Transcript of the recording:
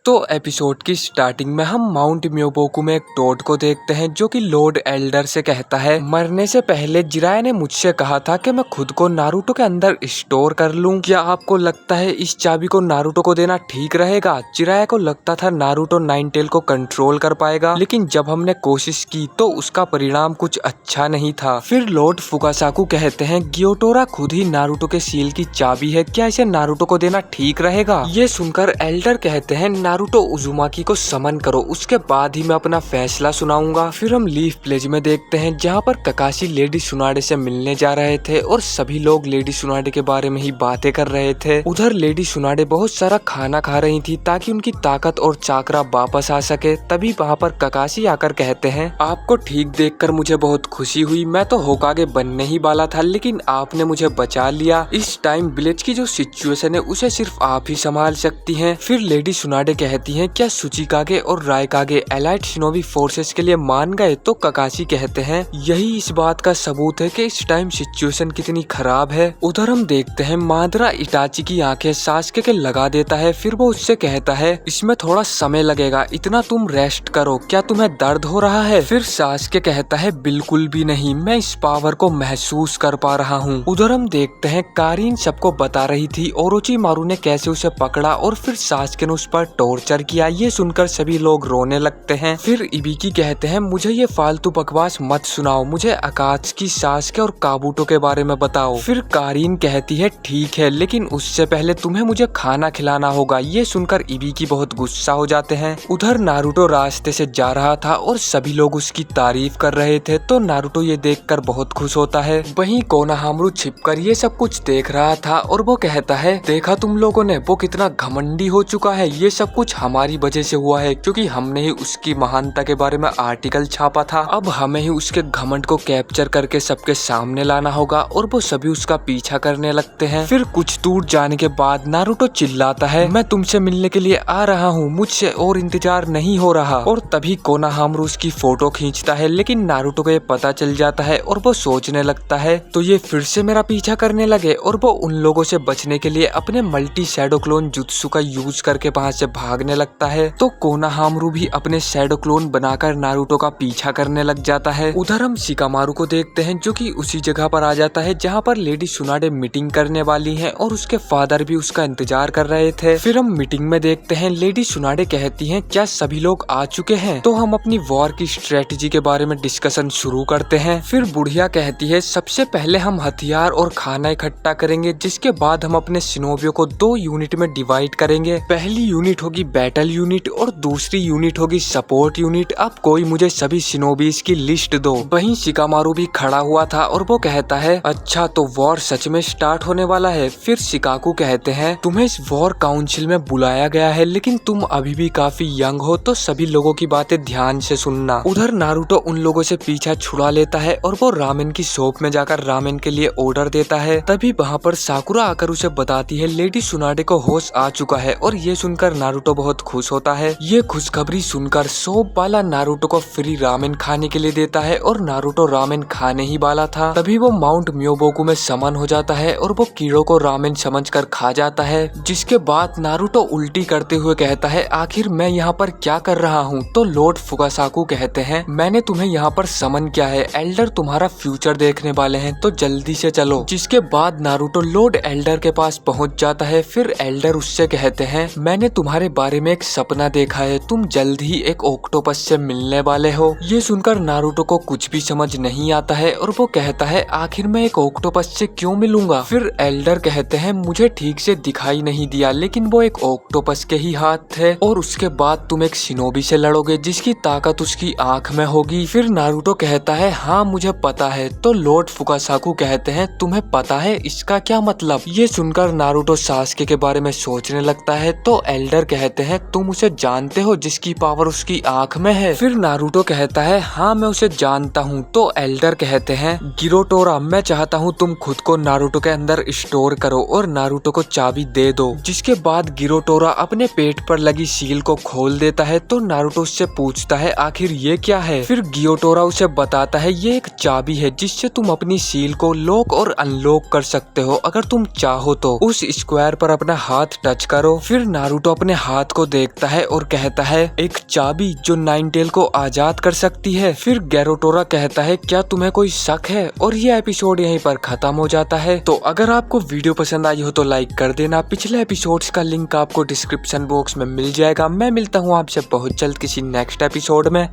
तो एपिसोड की स्टार्टिंग में हम माउंट म्योबोकू में एक टोड को देखते हैं जो कि लॉर्ड एल्डर से कहता है, मरने से पहले जिराया ने मुझसे कहा था कि मैं खुद को नारुतो के अंदर स्टोर कर लूं। क्या आपको लगता है इस चाबी को नारुतो को देना ठीक रहेगा? जिराया को लगता था नारुतो नाइन टेल को कंट्रोल कर पाएगा, लेकिन जब हमने कोशिश की तो उसका परिणाम कुछ अच्छा नहीं था। फिर लॉर्ड फुकासाकु कहते हैं, गियोटोरा खुद ही नारुतो के सील की चाबी है, क्या इसे नारुतो को देना ठीक रहेगा? ये सुनकर एल्डर कहते हैं, नारुतो उजुमाकी को समन करो, उसके बाद ही मैं अपना फैसला सुनाऊंगा। फिर हम लीफ प्लेज में देखते हैं जहाँ पर ककाशी लेडी सुनाडे से मिलने जा रहे थे और सभी लोग लेडी सुनाडे के बारे में ही बातें कर रहे थे। उधर लेडी सुनाडे बहुत सारा खाना खा रही थी ताकि उनकी ताकत और चाकरा वापस आ सके। तभी वहाँ पर ककाशी आकर कहते हैं, आपको ठीक देखकर मुझे बहुत खुशी हुई, मैं तो होकागे बनने ही वाला था लेकिन आपने मुझे बचा लिया। इस टाइम विलेज की जो सिचुएशन है उसे सिर्फ आप ही संभाल सकती हैं। फिर लेडी सुनाडे कहती हैं, क्या सुचिकागे और रायकागे एलाइट शिनोबी फोर्सेस के लिए मान गए? तो ककाशी कहते हैं, यही इस बात का सबूत है कि इस टाइम सिचुएशन कितनी खराब है। उधर हम देखते हैं मादरा इटाची की आंखें सास्के के लगा देता है। फिर वो उससे कहता है, इसमें थोड़ा समय लगेगा, इतना तुम रेस्ट करो, क्या तुम्हें दर्द हो रहा है? फिर सास्के कहता है, बिल्कुल भी नहीं, मैं इस पावर को महसूस कर पा रहा हूँ। उधर हम देखते हैं कारीन सबको बता रही थी ओरोचिमारू ने कैसे उसे पकड़ा और फिर सास्के ने उस पर टॉर्चर किया। ये सुनकर सभी लोग रोने लगते हैं। फिर इबिकी कहते हैं, मुझे ये फालतू बकवास मत सुनाओ, मुझे अकात्सुकी, सास्के और काबूटो के बारे में बताओ। फिर कारीन कहती है, ठीक है, लेकिन उससे पहले तुम्हें मुझे खाना खिलाना होगा। ये सुनकर इबिकी बहुत गुस्सा हो जाते हैं। उधर नारुतो रास्ते से जा रहा था और सभी लोग उसकी तारीफ कर रहे थे, तो नारुतो ये देखकर बहुत खुश होता है। वहीं कोनोहामारू छिपकर ये सब कुछ देख रहा था और वो कहता है, देखा तुम लोगों ने, वो कितना घमंडी हो चुका है, ये सब कुछ हमारी वजह से हुआ है क्योंकि हमने ही उसकी महानता के बारे में आर्टिकल छापा था। अब हमें ही उसके घमंड को कैप्चर करके सबके सामने लाना होगा। और वो सभी उसका पीछा करने लगते हैं। फिर कुछ दूर जाने के बाद नारुतो चिल्लाता है, मैं तुमसे मिलने के लिए आ रहा हूँ, मुझसे और इंतजार नहीं हो रहा। और तभी कोनोहामारू उसकी फोटो खींचता है, लेकिन नारुतो को ये पता चल जाता है और वो सोचने लगता है, तो ये फिर से मेरा पीछा करने लगे। और वो उन लोगों से बचने के लिए अपने मल्टी शैडो क्लोन जुत्सु का यूज करके वहाँ से भागने लगता है। तो कोनोहामारू भी अपने शैडो क्लोन बनाकर नारुतो का पीछा करने लग जाता है। उधर हम शिकामारू को देखते हैं जो कि उसी जगह पर आ जाता है जहाँ पर लेडी सुनाडे मीटिंग करने वाली हैं और उसके फादर भी उसका इंतजार कर रहे थे। फिर हम मीटिंग में देखते हैं लेडी सुनाडे कहती हैं, क्या सभी लोग आ चुके हैं? तो हम अपनी वॉर की स्ट्रेटेजी के बारे में डिस्कशन शुरू करते हैं। फिर बुढ़िया कहती है, सबसे पहले हम हथियार और खाना इकट्ठा करेंगे, जिसके बाद हम अपने शिनोबियों को 2 यूनिट में डिवाइड करेंगे। पहली यूनिट होगी बैटल यूनिट और दूसरी यूनिट होगी सपोर्ट यूनिट। अब कोई मुझे सभी शिनोबीज की लिस्ट दो। वहीं शिकामारू भी खड़ा हुआ था और वो कहता है, अच्छा तो वॉर सच में स्टार्ट होने वाला है। फिर शिकाकू कहते हैं, तुम्हें इस वॉर काउंसिल में बुलाया गया है, लेकिन तुम अभी भी काफी यंग हो, तो सभी लोगों की बातें ध्यान से सुनना। उधर नारुतो उन लोगों से पीछा छुड़ा लेता है और वो रामेन की शॉप में जाकर रामेन के लिए ऑर्डर देता है। तभी वहाँ पर साकुरा आकर उसे बताती है, लेडी सुनाडे को होश आ चुका है। और ये सुनकर नारुतो बहुत खुश होता है। ये खुशखबरी सुनकर शॉप वाला नारुतो को फ्री रामेन खाने के लिए देता है और नारुतो रामेन खाने ही वाला था। तभी वो माउंट म्योबोकू में समन हो जाता है और वो कीड़ो को रामेन समझकर खा जाता है। जिसके बाद नारुतो उल्टी करते हुए कहता है, आखिर मैं यहाँ पर क्या कर रहा हूँ? तो लॉर्ड फुकासाकु कहते हैं, मैंने तुम्हें यहाँ पर समन किया है, एल्डर तुम्हारा फ्यूचर देखने वाले हैं, तो जल्दी से चलो। जिसके बाद नारुतो लॉर्ड एल्डर के पास पहुँच जाता है। फिर एल्डर उससे कहते हैं, मैंने तुम्हारे बारे में एक सपना देखा है, तुम जल्द ही एक ऑक्टोपस से मिलने वाले हो। ये सुनकर नारुतो को कुछ भी समझ नहीं आता है और वो कहता है, आखिर मैं एक ऑक्टोपस से क्यों मिलूंगा? फिर एल्डर कहते हैं, मुझे ठीक से दिखाई नहीं दिया, लेकिन वो एक ऑक्टोपस के ही हाथ थे और उसके बाद तुम एक शिनोबी से लड़ोगे जिसकी ताकत उसकी आंख में होगी। फिर नारुतो कहता है, हाँ मुझे पता है। तो लॉर्ड फुकासाकु कहते हैं, तुम्हें पता है इसका क्या मतलब? ये सुनकर नारुतो सास्के के बारे में सोचने लगता है। तो एल्डर कहते हैं, तुम उसे जानते हो जिसकी पावर उसकी आंख में है? फिर नारुतो कहता है, हाँ मैं उसे जानता हूँ। तो एल्डर कहते हैं, गिरोटोरा, मैं चाहता हूँ तुम खुद को नारुतो के अंदर स्टोर करो और नारुतो को चाबी दे दो। जिसके बाद गिरोटोरा अपने पेट पर लगी सील को खोल देता है। तो नारुतो उससे पूछता है, आखिर ये क्या है? फिर गियोटोरा उसे बताता है, ये एक चाबी है जिससे तुम अपनी सील को लॉक और अनलॉक कर सकते हो अगर तुम चाहो तो। उस स्क्वायर पर अपना हाथ टच करो। फिर नारुतो अपने हाथ हाथ को देखता है और कहता है एक चाबी जो नाइनटेल को आजाद कर सकती है। फिर गैरोटोरा कहता है क्या तुम्हें कोई शक है, और ये एपिसोड यहीं पर खत्म हो जाता है। तो अगर आपको वीडियो पसंद आई हो तो लाइक कर देना। पिछले एपिसोड्स का लिंक आपको डिस्क्रिप्शन बॉक्स में मिल जाएगा। मैं मिलता हूँ आपसे बहुत जल्द किसी नेक्स्ट एपिसोड में।